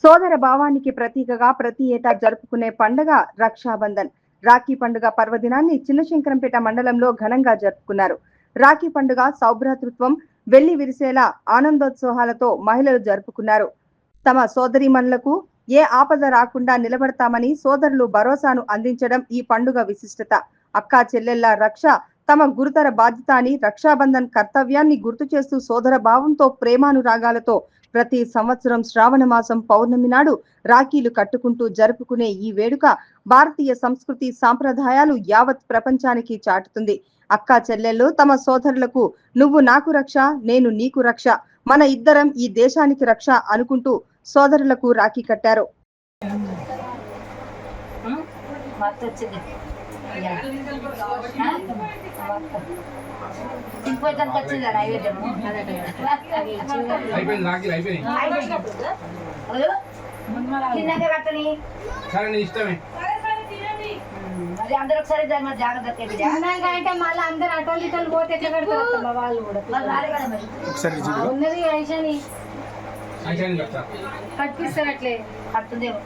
సోదర భావానికి ప్రతీకగా ప్రతి ఏటా జరుపుకునే పండుగ రక్షాబంధన్. రాఖీ పండుగ పర్వదినాన్ని చిన్నశంకరంపేట మండలంలో ఘనంగా జరుపుకున్నారు. రాఖీ పండుగ సౌభ్రాతృత్వం వెళ్లి విరిసేలా ఆనందోత్సాహాలతో మహిళలు జరుపుకున్నారు. తమ సోదరీమణులకు ఏ ఆపద రాకుండా నిలబడతామని సోదరులు భరోసాను అందించడం ఈ పండుగ విశిష్టత. అక్కా చెల్లెళ్ల రక్ష తమ గురుతర బాధ్యత అని రక్షాబంధన్ కర్తవ్యాన్ని గుర్తు చేస్తూ సోదర భావంతో ప్రేమానురాగాలతో ప్రతి సంవత్సరం శ్రావణ మాసం పౌర్ణమి నాడు రాఖీలు కట్టుకుంటూ జరుపుకునే ఈ వేడుక భారతీయ సంస్కృతి సాంప్రదాయాలు యావత్ ప్రపంచానికి చాటుతుంది. అక్కా చెల్లెళ్ళు తమ సోదరులకు నువ్వు నాకు రక్ష, నేను నీకు రక్ష, మన ఇద్దరం ఈ దేశానికి రక్ష అనుకుంటూ సోదరులకు రాఖీ కట్టారు. అందరూ ఒకసారి జాగ్రత్త అంటే మళ్ళీ అందరు అటోలు ఇటోలు పోతే ఎట్లా కడతారు వాళ్ళు కూడా ఉన్నది ఐషాని కట్టిస్తారు అట్లే కడుతుందేమో.